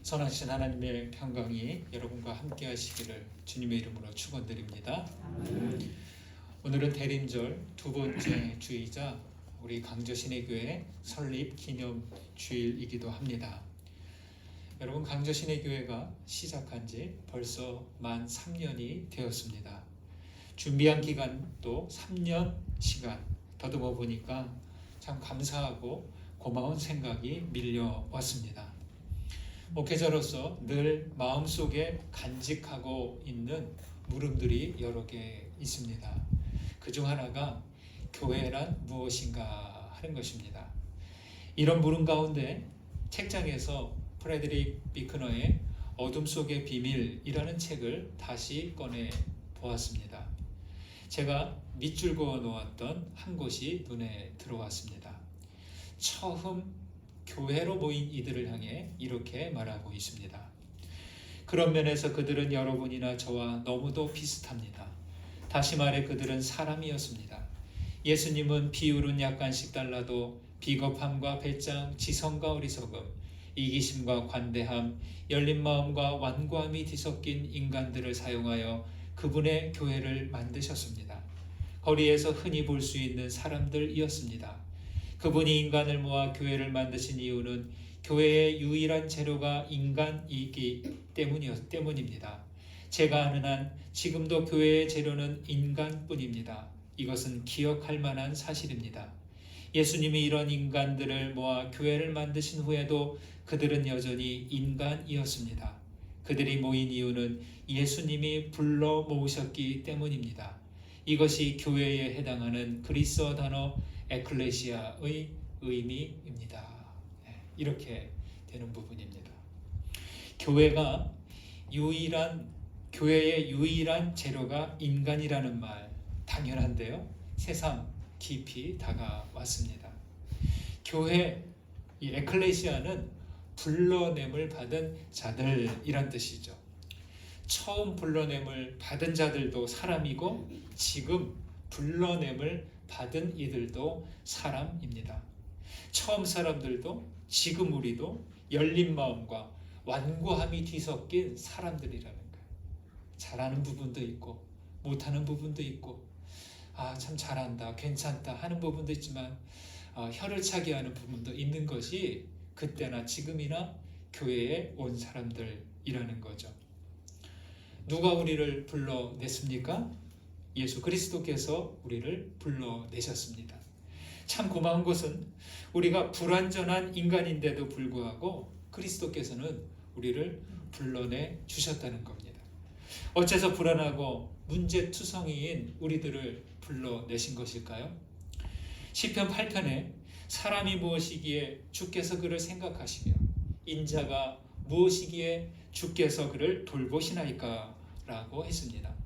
선하신 하나님의 평강이 여러분과 함께 하시기를 주님의 이름으로 축원드립니다. 오늘은 대림절 두 번째 주이자 우리 강저신의교회 설립 기념 주일이기도 합니다. 여러분, 강저신의교회가 시작한 지 벌써 만 3년이 되었습니다. 준비한 기간도 3년 시간 더듬어 보니까 참 감사하고 고마운 생각이 밀려왔습니다. 목회자로서 늘 마음속에 간직하고 있는 물음들이 여러 개 있습니다. 그중 하나가 교회란 무엇인가 하는 것입니다. 이런 물음 가운데 책장에서 프레드릭 비크너의 어둠 속의 비밀이라는 책을 다시 꺼내 보았습니다. 제가 밑줄 그어 놓았던 한 곳이 눈에 들어왔습니다. 처음 교회로 모인 이들을 향해 이렇게 말하고 있습니다. 그런 면에서 그들은 여러분이나 저와 너무도 비슷합니다. 다시 말해 그들은 사람이었습니다. 예수님은 비율은 약간씩 달라도 비겁함과 배짱, 지성과 어리석음, 이기심과 관대함, 열린 마음과 완고함이 뒤섞인 인간들을 사용하여 그분의 교회를 만드셨습니다. 거리에서 흔히 볼 수 있는 사람들이었습니다. 그분이 인간을 모아 교회를 만드신 이유는 교회의 유일한 재료가 인간이기 때문입니다. 제가 아는 한 지금도 교회의 재료는 인간뿐입니다. 이것은 기억할 만한 사실입니다. 예수님이 이런 인간들을 모아 교회를 만드신 후에도 그들은 여전히 인간이었습니다. 그들이 모인 이유는 예수님이 불러 모으셨기 때문입니다. 이것이 교회에 해당하는 그리스어 단어 에클레시아의 의미입니다. 이렇게 되는 부분입니다. 교회의 유일한 재료가 인간이라는 말, 당연한데요. 새삼 깊이 다가왔습니다. 교회, 이 에클레시아는 불러냄을 받은 자들이란 뜻이죠. 처음 불러냄을 받은 자들도 사람이고 지금 불러냄을 받은 이들도 사람입니다. 처음 사람들도 지금 우리도 열린 마음과 완고함이 뒤섞인 사람들이라는 거예요. 잘하는 부분도 있고 못하는 부분도 있고 참 잘한다, 괜찮다 하는 부분도 있지만 혀를 차게 하는 부분도 있는 것이 그때나 지금이나 교회에 온 사람들이라는 거죠. 누가 우리를 불러냈습니까? 예수 그리스도께서 우리를 불러내셨습니다. 참 고마운 것은 우리가 불완전한 인간인데도 불구하고 그리스도께서는 우리를 불러내 주셨다는 겁니다. 어째서 불안하고 문제투성이인 우리들을 불러내신 것일까요? 시편 8편에 사람이 무엇이기에 주께서 그를 생각하시며 인자가 무엇이기에 주께서 그를 돌보시나이까 라고 했습니다.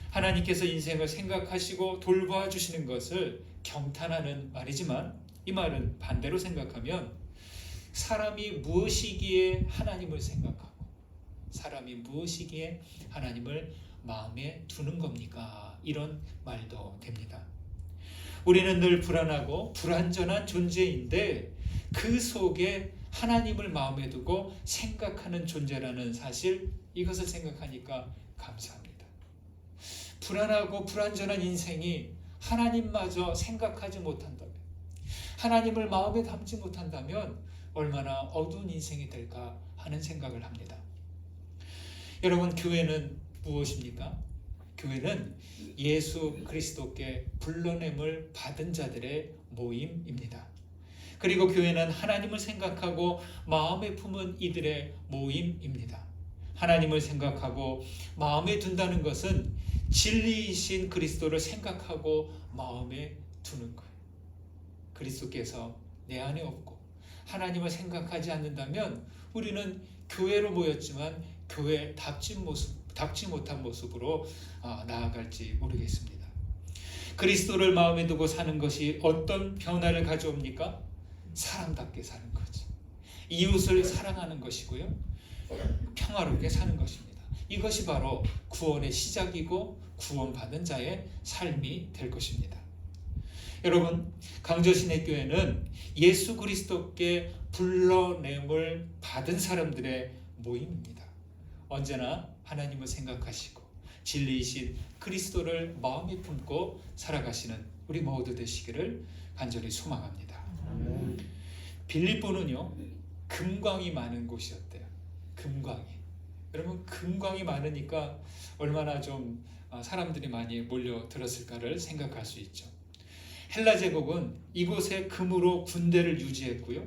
하나님께서 인생을 생각하시고 돌보아 주시는 것을 경탄하는 말이지만 이 말은 반대로 생각하면 사람이 무엇이기에 하나님을 생각하고 사람이 무엇이기에 하나님을 마음에 두는 겁니까? 이런 말도 됩니다. 우리는 늘 불안하고 불완전한 존재인데 그 속에 하나님을 마음에 두고 생각하는 존재라는 사실, 이것을 생각하니까 감사합니다. 불안하고 불완전한 인생이 하나님마저 생각하지 못한다면, 하나님을 마음에 담지 못한다면 얼마나 어두운 인생이 될까 하는 생각을 합니다. 여러분, 교회는 무엇입니까? 교회는 예수 그리스도께 불러냄을 받은 자들의 모임입니다. 그리고 교회는 하나님을 생각하고 마음에 품은 이들의 모임입니다. 하나님을 생각하고 마음에 둔다는 것은 진리이신 그리스도를 생각하고 마음에 두는 거예요. 그리스도께서 내 안에 없고 하나님을 생각하지 않는다면 우리는 교회로 모였지만 교회답지 못한 모습으로 나아갈지 모르겠습니다. 그리스도를 마음에 두고 사는 것이 어떤 변화를 가져옵니까? 사람답게 사는 거죠. 이웃을 사랑하는 것이고요. 평화롭게 사는 것입니다. 이것이 바로 구원의 시작이고 구원받은 자의 삶이 될 것입니다. 여러분, 강조신학교회는 예수 그리스도께 불러냄을 받은 사람들의 모임입니다. 언제나 하나님을 생각하시고 진리이신 그리스도를 마음에 품고 살아가시는 우리 모두 되시기를 간절히 소망합니다. 빌립보는요, 금광이 많은 곳이었대요. 금광이. 여러분, 금광이 많으니까 얼마나 좀 사람들이 많이 몰려들었을까를 생각할 수 있죠. 헬라 제국은 이곳에 금으로 군대를 유지했고요.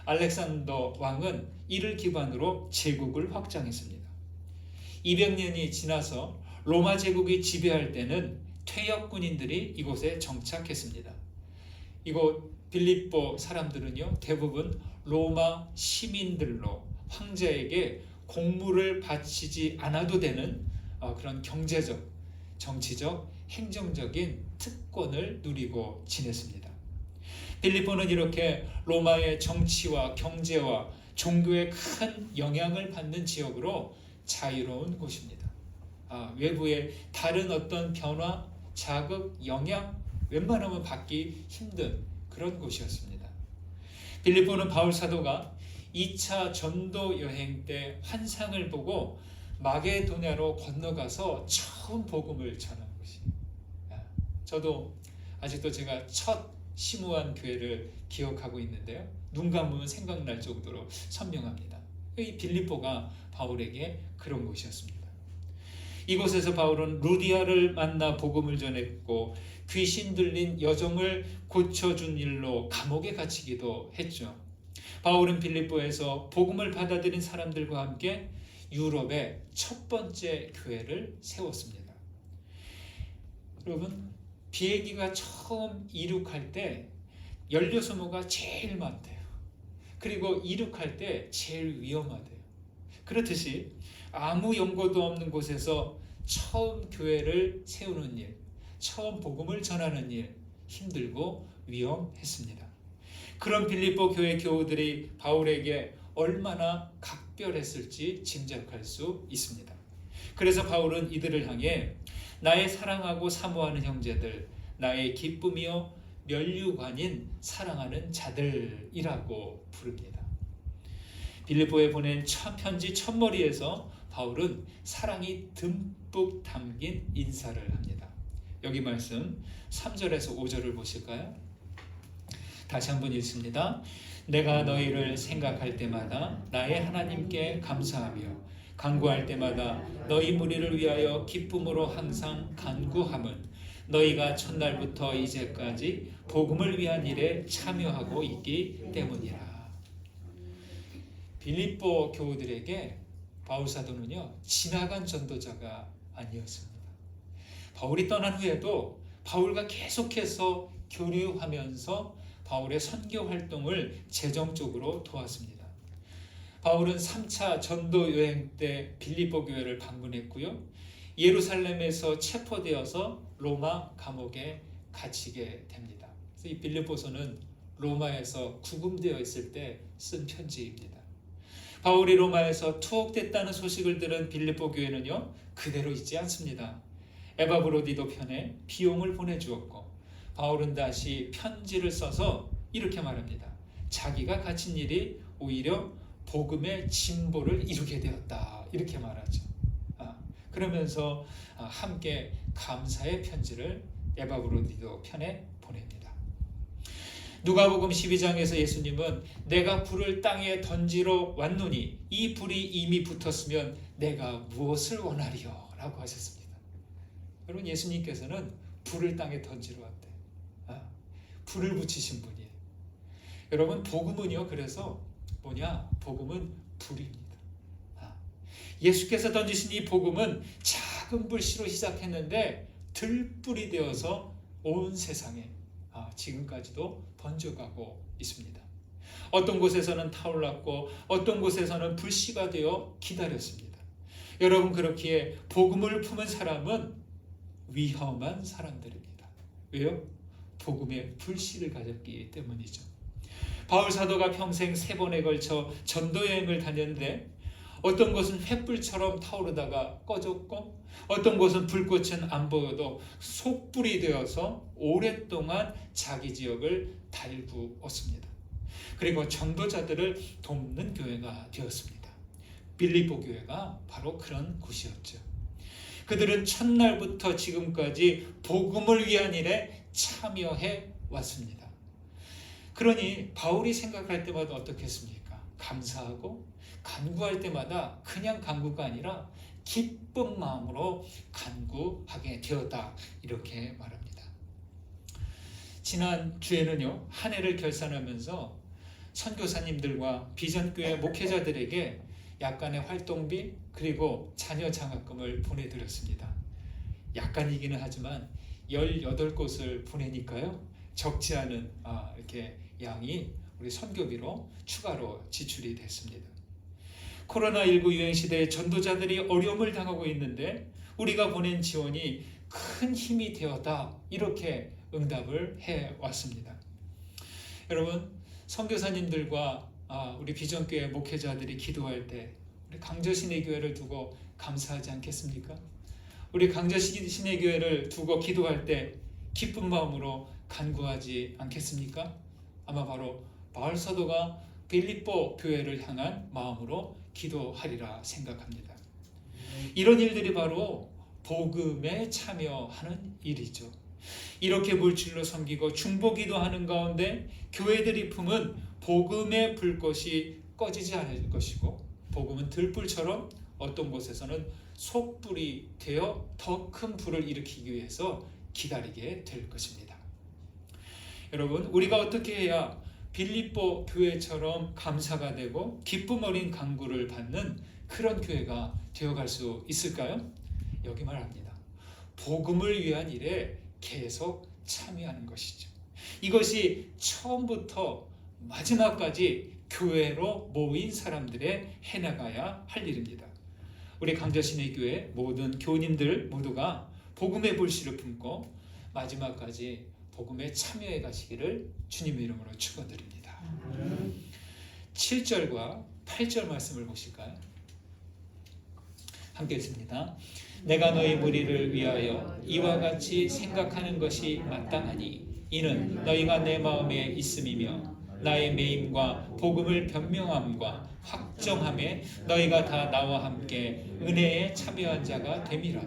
알렉산더 왕은 이를 기반으로 제국을 확장했습니다. 200년이 지나서 로마 제국이 지배할 때는 퇴역 군인들이 이곳에 정착했습니다. 이곳 빌립보 사람들은요, 대부분 로마 시민들로 황제에게 공물을 바치지 않아도 되는 그런 경제적, 정치적, 행정적인 특권을 누리고 지냈습니다. 빌립보는 이렇게 로마의 정치와 경제와 종교에 큰 영향을 받는 지역으로 자유로운 곳입니다. 외부의 다른 어떤 변화, 자극, 영향 웬만하면 받기 힘든 그런 곳이었습니다. 빌립보는 바울 사도가 2차 전도 여행 때 환상을 보고 마게도냐로 건너가서 처음 복음을 전한 곳이에요. 저도 아직도 제가 첫 심우한 교회를 기억하고 있는데요. 눈 감으면 생각날 정도로 선명합니다. 이 빌립보가 바울에게 그런 곳이었습니다. 이곳에서 바울은 루디아를 만나 복음을 전했고 귀신 들린 여종을 고쳐준 일로 감옥에 갇히기도 했죠. 바울은 빌립보에서 복음을 받아들인 사람들과 함께 유럽의 첫 번째 교회를 세웠습니다. 여러분, 비행기가 처음 이륙할 때 연료소모가 제일 많대요. 그리고 이륙할 때 제일 위험하대요. 그렇듯이 아무 연고도 없는 곳에서 처음 교회를 세우는 일, 처음 복음을 전하는 일, 힘들고 위험했습니다. 그런 빌립보 교회 교우들이 바울에게 얼마나 각별했을지 짐작할 수 있습니다. 그래서 바울은 이들을 향해 나의 사랑하고 사모하는 형제들, 나의 기쁨이요 면류관인 사랑하는 자들이라고 부릅니다. 빌립보에 보낸 편지 첫머리에서 바울은 사랑이 듬뿍 담긴 인사를 합니다. 여기 말씀 3절에서 5절을 보실까요? 다시 한번 읽습니다. 내가 너희를 생각할 때마다 나의 하나님께 감사하며 간구할 때마다 너희 무리를 위하여 기쁨으로 항상 간구함은 너희가 첫날부터 이제까지 복음을 위한 일에 참여하고 있기 때문이라. 빌립보 교우들에게 바울 사도는요, 지나간 전도자가 아니었습니다. 바울이 떠난 후에도 바울과 계속해서 교류하면서 바울의 선교 활동을 재정적으로 도왔습니다. 바울은 3차 전도 여행 때 빌립보 교회를 방문했고요. 예루살렘에서 체포되어서 로마 감옥에 갇히게 됩니다. 그래서 이 빌립보서는 로마에서 구금되어 있을 때 쓴 편지입니다. 바울이 로마에서 투옥됐다는 소식을 들은 빌립보 교회는요, 그대로 있지 않습니다. 에바브로디도 편에 비용을 보내주었고 바울은 다시 편지를 써서 이렇게 말합니다. 자기가 갇힌 일이 오히려 복음의 진보를 이루게 되었다, 이렇게 말하죠. 그러면서 함께 감사의 편지를 에바브로디도 편에 보냅니다. 누가복음 12장에서 예수님은 내가 불을 땅에 던지러 왔노니 이 불이 이미 붙었으면 내가 무엇을 원하리요? 라고 하셨습니다. 여러분, 예수님께서는 불을 땅에 던지러 왔대요. 불을 붙이신 분이에요. 여러분, 복음은요, 그래서 뭐냐? 복음은 불입니다. 예수께서 던지신 이 복음은 작은 불씨로 시작했는데 들불이 되어서 온 세상에 지금까지도 번져가고 있습니다. 어떤 곳에서는 타올랐고 어떤 곳에서는 불씨가 되어 기다렸습니다. 여러분, 그렇기에 복음을 품은 사람은 위험한 사람들입니다. 왜요? 복음의 불씨를 가졌기 때문이죠. 바울 사도가 평생 3번에 걸쳐 전도 여행을 다녔는데 어떤 것은 횃불처럼 타오르다가 꺼졌고 어떤 것은 불꽃은 안 보여도 속불이 되어서 오랫동안 자기 지역을 달구었습니다. 그리고 전도자들을 돕는 교회가 되었습니다. 빌립보 교회가 바로 그런 곳이었죠. 그들은 첫날부터 지금까지 복음을 위한 일에 참여해 왔습니다. 그러니 바울이 생각할 때마다 어떻게 했습니까? 감사하고 간구할 때마다 그냥 간구가 아니라 기쁜 마음으로 간구하게 되었다, 이렇게 말합니다. 지난 주에는요, 한 해를 결산하면서 선교사님들과 비전교회 목회자들에게 약간의 활동비 그리고 자녀 장학금을 보내드렸습니다. 약간이기는 하지만 18곳을 보내니까요, 적지 않은 이렇게 양이 우리 선교비로 추가로 지출이 됐습니다. 코로나19 유행 시대에 전도자들이 어려움을 당하고 있는데 우리가 보낸 지원이 큰 힘이 되었다, 이렇게 응답을 해왔습니다. 여러분, 선교사님들과 우리 비전교회 목회자들이 기도할 때 우리 강저신의 교회를 두고 감사하지 않겠습니까? 우리 강저신의 교회를 두고 기도할 때 기쁜 마음으로 간구하지 않겠습니까? 아마 바로 바울 사도가 빌립보 교회를 향한 마음으로 기도하리라 생각합니다. 이런 일들이 바로 복음에 참여하는 일이죠. 이렇게 물질로 섬기고 중보기도 하는 가운데 교회들이 품은 복음의 불꽃이 꺼지지 않을 것이고, 복음은 들불처럼 어떤 곳에서는 속불이 되어 더 큰 불을 일으키기 위해서 기다리게 될 것입니다. 여러분, 우리가 어떻게 해야 빌립보 교회처럼 감사가 되고 기쁨 어린 간구를 받는 그런 교회가 되어갈 수 있을까요? 여기 말합니다. 복음을 위한 일에 계속 참여하는 것이죠. 이것이 처음부터 마지막까지 교회로 모인 사람들의 해나가야 할 일입니다. 우리 강저신의 교회 모든 교우님들 모두가 복음의 불씨를 품고 마지막까지 복음에 참여해 가시기를 주님의 이름으로 축원드립니다. 7절과 8절 말씀을 보실까요? 함께 읽습니다. 내가 너희 무리를 위하여 이와 같이 생각하는 것이 마땅하니 이는 너희가 내 마음에 있음이며 나의 매임과 복음을 변명함과 확정함에 너희가 다 나와 함께 은혜에 참여한 자가 됨이라.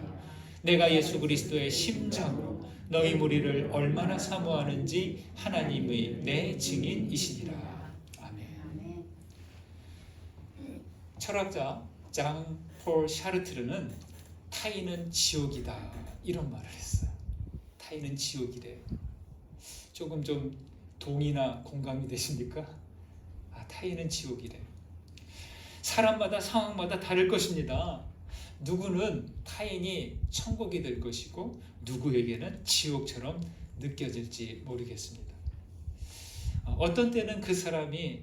내가 예수 그리스도의 심장으로 너희 무리를 얼마나 사모하는지 하나님의 내 증인이시니라. 아멘. 철학자 장 폴 샤르트르는 타인은 지옥이다, 이런 말을 했어요. 타인은 지옥이래. 조금 좀 동의나 공감이 되십니까? 타인은 지옥이래. 사람마다 상황마다 다를 것입니다. 누구는 타인이 천국이 될 것이고 누구에게는 지옥처럼 느껴질지 모르겠습니다. 어떤 때는 그 사람이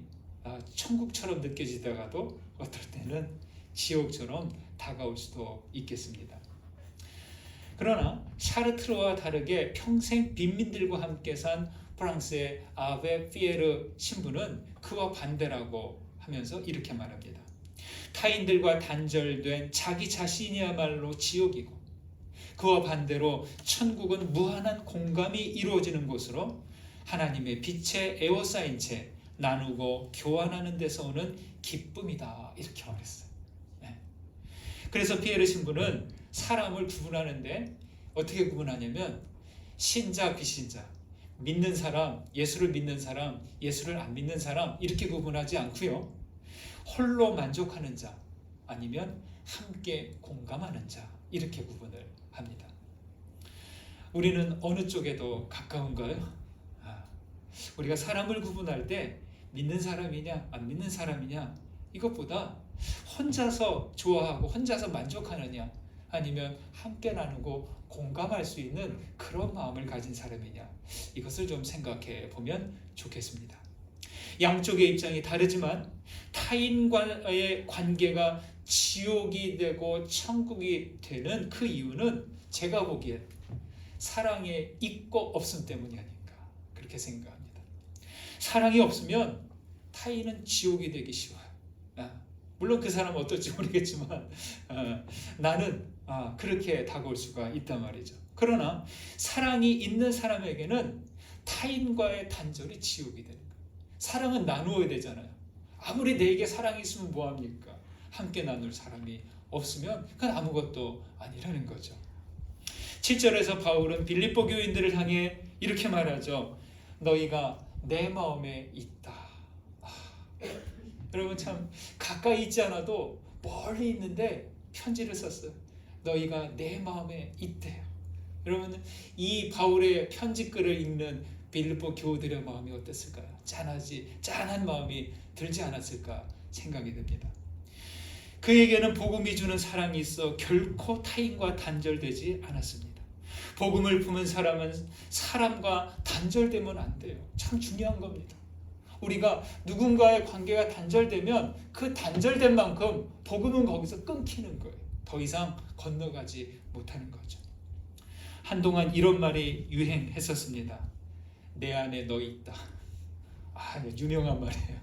천국처럼 느껴지다가도 어떨 때는 지옥처럼 다가올 수도 있겠습니다. 그러나 샤르트르와 다르게 평생 빈민들과 함께 산 프랑스의 아베 피에르 신부는 그와 반대라고 하면서 이렇게 말합니다. 타인들과 단절된 자기 자신이야말로 지옥이고 그와 반대로 천국은 무한한 공감이 이루어지는 곳으로 하나님의 빛에 에워싸인 채 나누고 교환하는 데서 오는 기쁨이다, 이렇게 말했어요. 그래서 피에르 신부는 사람을 구분하는데 어떻게 구분하냐면 신자, 비신자, 믿는 사람, 예수를 믿는 사람, 예수를 안 믿는 사람, 이렇게 구분하지 않고요. 홀로 만족하는 자, 아니면 함께 공감하는 자, 이렇게 구분을 합니다. 우리는 어느 쪽에도 가까운가요? 우리가 사람을 구분할 때 믿는 사람이냐 안 믿는 사람이냐, 이것보다 혼자서 좋아하고 혼자서 만족하느냐, 아니면 함께 나누고 공감할 수 있는 그런 마음을 가진 사람이냐, 이것을 좀 생각해 보면 좋겠습니다. 양쪽의 입장이 다르지만 타인과의 관계가 지옥이 되고 천국이 되는 그 이유는 제가 보기엔 사랑에 있고 없음 때문이 아닌가, 그렇게 생각합니다. 사랑이 없으면 타인은 지옥이 되기 쉬워요. 물론 그 사람 어떨지 모르겠지만 나는 그렇게 다가올 수가 있단 말이죠. 그러나 사랑이 있는 사람에게는 타인과의 단절이 지옥이 되는 거예요. 사랑은 나누어야 되잖아요. 아무리 내게 사랑이 있으면 뭐합니까? 함께 나눌 사람이 없으면 그건 아무것도 아니라는 거죠. 7절에서 바울은 빌립보 교인들을 향해 이렇게 말하죠. 너희가 내 마음에 있다. 여러분 참 가까이 있지 않아도 멀리 있는데 편지를 썼어요. 너희가 내 마음에 있대요. 여러분 이 바울의 편지글을 읽는 빌립보 교우들의 마음이 어땠을까요? 짠한 마음이 들지 않았을까 생각이 듭니다. 그에게는 복음이 주는 사랑이 있어 결코 타인과 단절되지 않았습니다. 복음을 품은 사람은 사람과 단절되면 안 돼요. 참 중요한 겁니다. 우리가 누군가의 관계가 단절되면 그 단절된 만큼 복음은 거기서 끊기는 거예요. 더 이상 건너가지 못하는 거죠. 한동안 이런 말이 유행했었습니다. 내 안에 너 있다. 유명한 말이에요.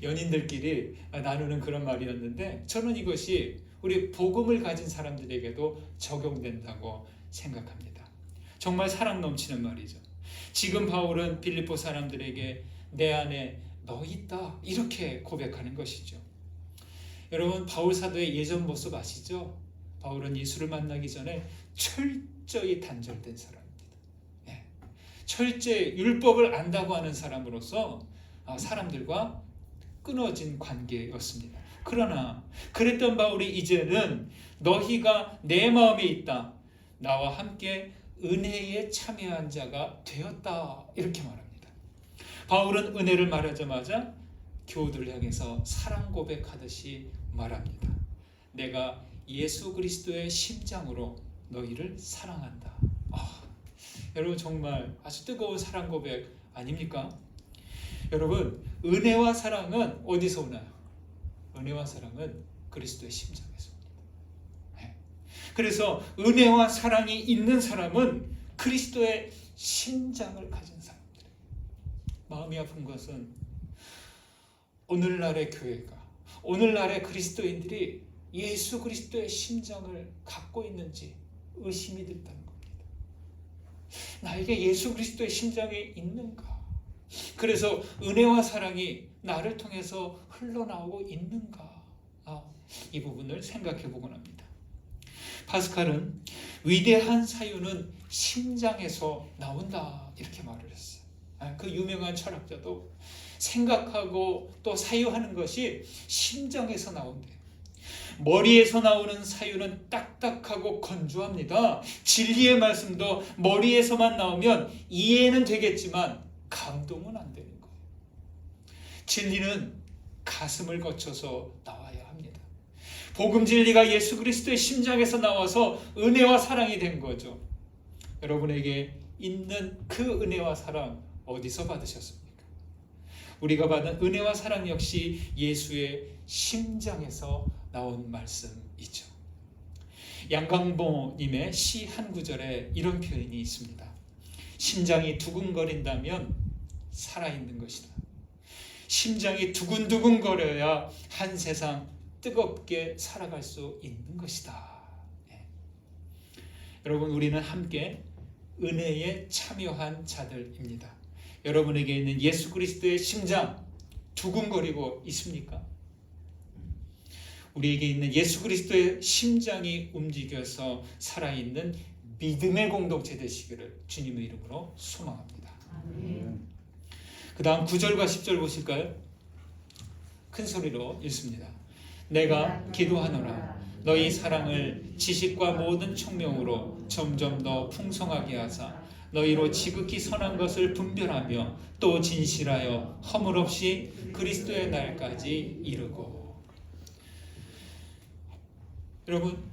연인들끼리 나누는 그런 말이었는데 저는 이것이 우리 복음을 가진 사람들에게도 적용된다고 생각합니다. 정말 사랑 넘치는 말이죠. 지금 바울은 빌립보 사람들에게 내 안에 너 있다 이렇게 고백하는 것이죠. 여러분 바울 사도의 예전 모습 아시죠? 바울은 예수를 만나기 전에 철저히 단절된 사람입니다. 철저히 율법을 안다고 하는 사람으로서 사람들과 끊어진 관계였습니다. 그러나 그랬던 바울이 이제는 너희가 내 마음에 있다. 나와 함께 은혜에 참여한 자가 되었다. 이렇게 말합니다. 바울은 은혜를 말하자마자 교우들을 향해서 사랑 고백하듯이 말합니다. 내가 예수 그리스도의 심장으로 너희를 사랑한다. 여러분 정말 아주 뜨거운 사랑 고백 아닙니까? 여러분 은혜와 사랑은 어디서 오나요? 은혜와 사랑은 그리스도의 심장에서 옵니다. 그래서 은혜와 사랑이 있는 사람은 그리스도의 심장을 가진 사람들. 마음이 아픈 것은 오늘날의 교회가, 오늘날의 그리스도인들이 예수 그리스도의 심장을 갖고 있는지 의심이 든다는 겁니다. 나에게 예수 그리스도의 심장이 있는가? 그래서 은혜와 사랑이 나를 통해서 흘러나오고 있는가? 이 부분을 생각해 보곤 합니다. 파스칼은 위대한 사유는 심장에서 나온다 이렇게 말을 했어요. 그 유명한 철학자도 생각하고 또 사유하는 것이 심장에서 나온대요. 머리에서 나오는 사유는 딱딱하고 건조합니다. 진리의 말씀도 머리에서만 나오면 이해는 되겠지만 감동은 안 되는 거예요. 진리는 가슴을 거쳐서 나와야 합니다. 복음 진리가 예수 그리스도의 심장에서 나와서 은혜와 사랑이 된 거죠. 여러분에게 있는 그 은혜와 사랑 어디서 받으셨습니까? 우리가 받은 은혜와 사랑 역시 예수의 심장에서 나온 말씀이죠. 양강보님의 시 한 구절에 이런 표현이 있습니다. 심장이 두근거린다면 살아있는 것이다. 심장이 두근두근거려야 한 세상 뜨겁게 살아갈 수 있는 것이다. 여러분 우리는 함께 은혜에 참여한 자들입니다. 여러분에게 있는 예수 그리스도의 심장 두근거리고 있습니까? 우리에게 있는 예수 그리스도의 심장이 움직여서 살아있는 믿음의 공동체 되시기를 주님의 이름으로 소망합니다. 그 다음 9절과 10절 보실까요? 큰 소리로 읽습니다. 내가 기도하노라 너희 사랑을 지식과 모든 총명으로 점점 더 풍성하게 하사 너희로 지극히 선한 것을 분별하며 또 진실하여 허물 없이 그리스도의 날까지 이르고. 여러분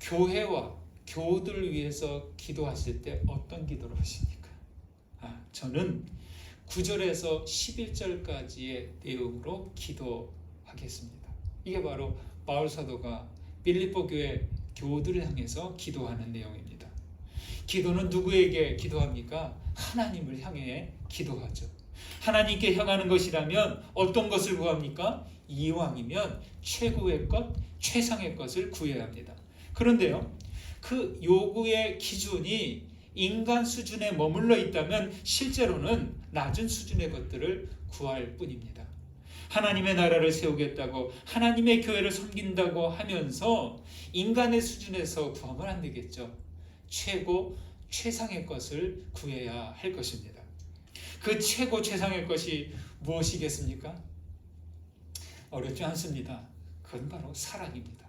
교회와 교우들을 위해서 기도하실 때 어떤 기도를 하십니까? 저는 9절에서 11절까지의 내용으로 기도하겠습니다. 이게 바로 바울 사도가 빌립보 교회 교우들을 향해서 기도하는 내용입니다. 기도는 누구에게 기도합니까? 하나님을 향해 기도하죠. 하나님께 향하는 것이라면 어떤 것을 구합니까? 이왕이면 최고의 것, 최상의 것을 구해야 합니다. 그런데요, 그 요구의 기준이 인간 수준에 머물러 있다면 실제로는 낮은 수준의 것들을 구할 뿐입니다. 하나님의 나라를 세우겠다고, 하나님의 교회를 섬긴다고 하면서 인간의 수준에서 구하면 안 되겠죠. 최고 최상의 것을 구해야 할 것입니다. 그 최고 최상의 것이 무엇이겠습니까? 어렵지 않습니다. 그건 바로 사랑입니다.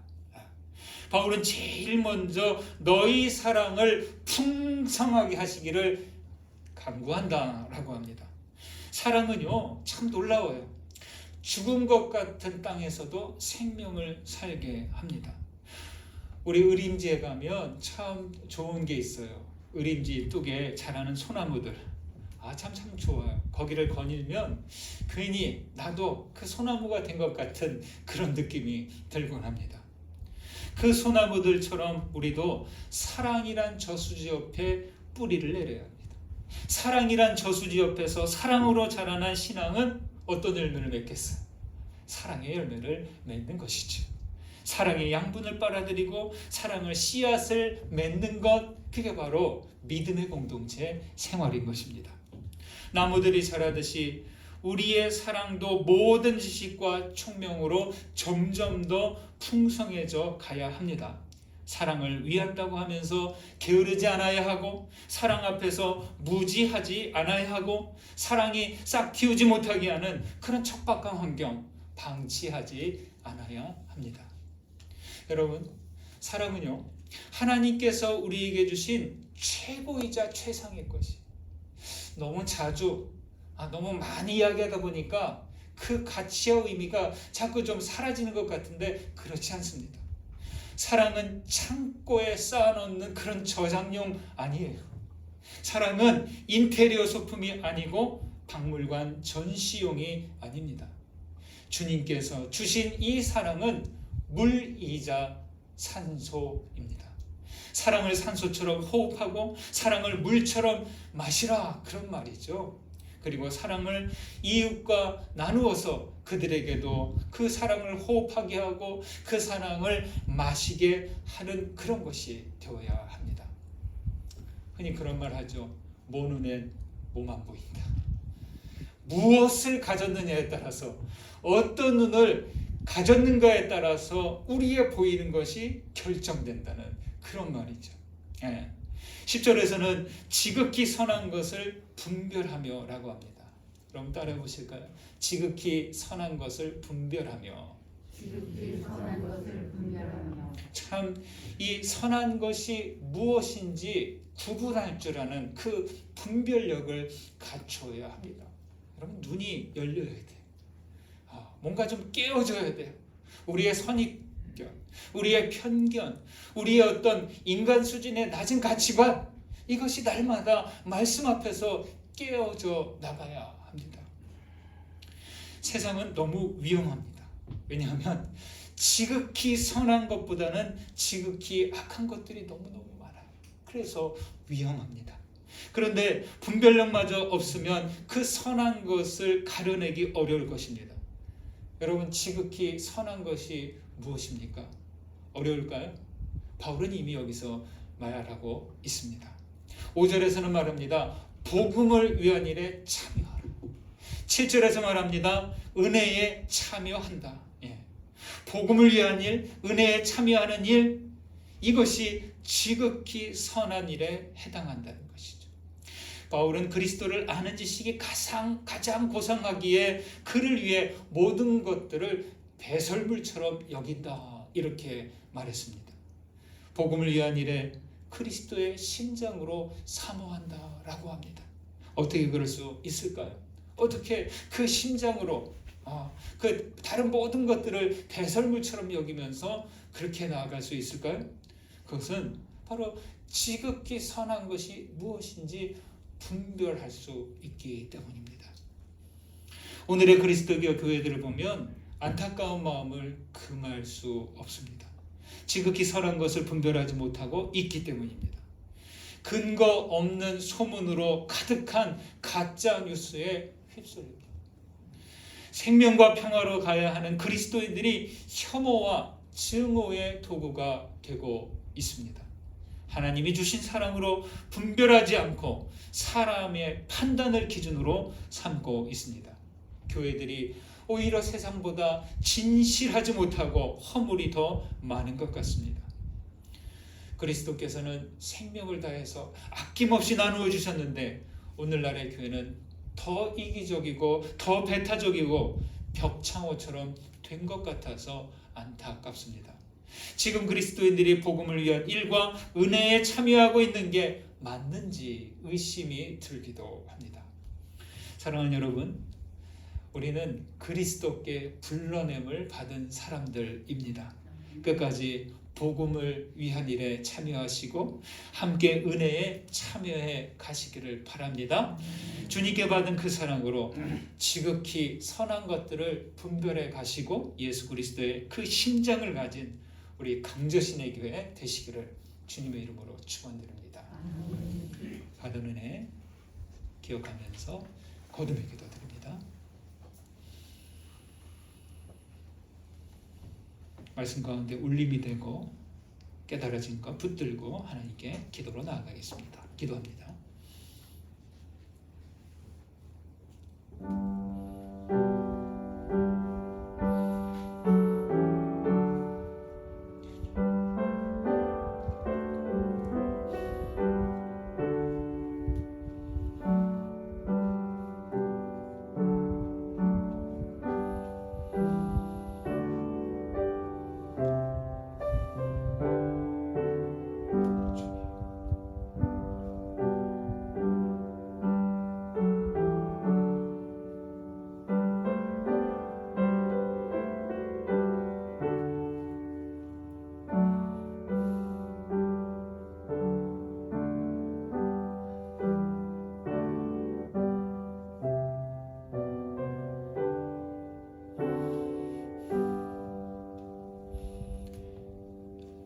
바울은 제일 먼저 너희 사랑을 풍성하게 하시기를 간구한다라고 합니다. 사랑은요, 참 놀라워요. 죽은 것 같은 땅에서도 생명을 살게 합니다. 우리 의림지에 가면 참 좋은 게 있어요. 의림지 뚝에 자라는 소나무들. 참 좋아요. 거기를 거닐면 괜히 나도 그 소나무가 된 것 같은 그런 느낌이 들곤 합니다. 그 소나무들처럼 우리도 사랑이란 저수지 옆에 뿌리를 내려야 합니다. 사랑이란 저수지 옆에서 사랑으로 자라난 신앙은 어떤 열매를 맺겠어요? 사랑의 열매를 맺는 것이죠. 사랑의 양분을 빨아들이고 사랑을 씨앗을 맺는 것, 그게 바로 믿음의 공동체 생활인 것입니다. 나무들이 자라듯이 우리의 사랑도 모든 지식과 총명으로 점점 더 풍성해져 가야 합니다. 사랑을 위한다고 하면서 게으르지 않아야 하고, 사랑 앞에서 무지하지 않아야 하고, 사랑이 싹 틔우지 못하게 하는 그런 척박한 환경 방치하지 않아야 합니다. 여러분, 사랑은요, 하나님께서 우리에게 주신 최고이자 최상의 것이, 너무 자주 너무 많이 이야기하다 보니까 그 가치와 의미가 자꾸 좀 사라지는 것 같은데 그렇지 않습니다. 사랑은 창고에 쌓아놓는 그런 저장용 아니에요. 사랑은 인테리어 소품이 아니고 박물관 전시용이 아닙니다. 주님께서 주신 이 사랑은 물이자 산소입니다. 사랑을 산소처럼 호흡하고 사랑을 물처럼 마시라, 그런 말이죠. 그리고 사랑을 이웃과 나누어서 그들에게도 그 사랑을 호흡하게 하고 그 사랑을 마시게 하는 그런 것이 되어야 합니다. 흔히 그런 말 하죠. 모 눈엔 뭐만 보인다. 무엇을 가졌느냐에 따라서, 어떤 눈을 가졌는가에 따라서 우리의 보이는 것이 결정된다는 그런 말이죠. 10절에서는 지극히 선한 것을 분별하며 라고 합니다. 그럼 따라해 보실까요? 지극히 선한 것을 분별하며. 지극히 선한 것을 분별하며. 참, 이 선한 것이 무엇인지 구분할 줄 아는 그 분별력을 갖춰야 합니다. 여러분, 눈이 열려야 돼요. 뭔가 좀 깨어져야 돼요. 우리의 선입견, 우리의 편견, 우리의 어떤 인간 수준의 낮은 가치관, 이것이 날마다 말씀 앞에서 깨어져 나가야 합니다. 세상은 너무 위험합니다. 왜냐하면 지극히 선한 것보다는 지극히 악한 것들이 너무너무 많아요. 그래서 위험합니다. 그런데 분별력마저 없으면 그 선한 것을 가려내기 어려울 것입니다. 여러분, 지극히 선한 것이 무엇입니까? 어려울까요? 바울은 이미 여기서 말하고 있습니다. 5절에서는 말합니다. 복음을 위한 일에 참여하라. 7절에서 말합니다. 은혜에 참여한다. 복음을 위한 일, 은혜에 참여하는 일, 이것이 지극히 선한 일에 해당한다는 것이죠. 바울은 그리스도를 아는 지식이 가장 고상하기에 그를 위해 모든 것들을 배설물처럼 여긴다, 이렇게 말했습니다. 복음을 위한 일에 그리스도의 심장으로 사모한다라고 합니다. 어떻게 그럴 수 있을까요? 어떻게 그 심장으로 그 다른 모든 것들을 배설물처럼 여기면서 그렇게 나아갈 수 있을까요? 그것은 바로 지극히 선한 것이 무엇인지 분별할 수 있기 때문입니다. 오늘의 그리스도교 교회들을 보면 안타까운 마음을 금할 수 없습니다. 지극히 선한 것을 분별하지 못하고 있기 때문입니다. 근거 없는 소문으로 가득한 가짜 뉴스에 휩쓸리고 생명과 평화로 가야 하는 그리스도인들이 혐오와 증오의 도구가 되고 있습니다. 하나님이 주신 사랑으로 분별하지 않고 사람의 판단을 기준으로 삼고 있습니다. 교회들이 오히려 세상보다 진실하지 못하고 허물이 더 많은 것 같습니다. 그리스도께서는 생명을 다해서 아낌없이 나누어 주셨는데 오늘날의 교회는 더 이기적이고 더 배타적이고 벽창호처럼 된 것 같아서 안타깝습니다. 지금 그리스도인들이 복음을 위한 일과 은혜에 참여하고 있는 게 맞는지 의심이 들기도 합니다. 사랑하는 여러분, 우리는 그리스도께 불러냄을 받은 사람들입니다. 끝까지 복음을 위한 일에 참여하시고 함께 은혜에 참여해 가시기를 바랍니다. 주님께 받은 그 사랑으로 지극히 선한 것들을 분별해 가시고 예수 그리스도의 그 심장을 가진 우리 강저신의 교회 되시기를 주님의 이름으로 축원드립니다. 받은 은혜 기억하면서 거듭의 기도 드립니다. 말씀 가운데 울림이 되고 깨달아진 것 붙들고 하나님께 기도로 나아가겠습니다. 기도합니다.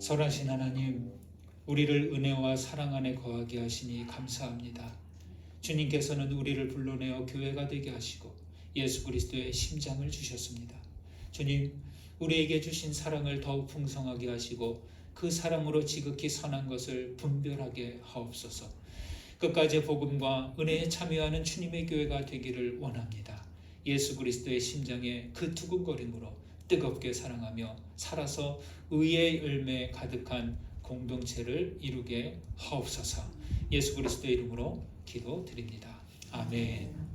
선하신 하나님, 우리를 은혜와 사랑 안에 거하게 하시니 감사합니다. 주님께서는 우리를 불러내어 교회가 되게 하시고 예수 그리스도의 심장을 주셨습니다. 주님, 우리에게 주신 사랑을 더욱 풍성하게 하시고 그 사랑으로 지극히 선한 것을 분별하게 하옵소서. 끝까지 복음과 은혜에 참여하는 주님의 교회가 되기를 원합니다. 예수 그리스도의 심장에 그 두근거림으로 뜨겁게 사랑하며 살아서 의의 열매 가득한 공동체를 이루게 하옵소서. 예수 그리스도의 이름으로 기도드립니다. 아멘.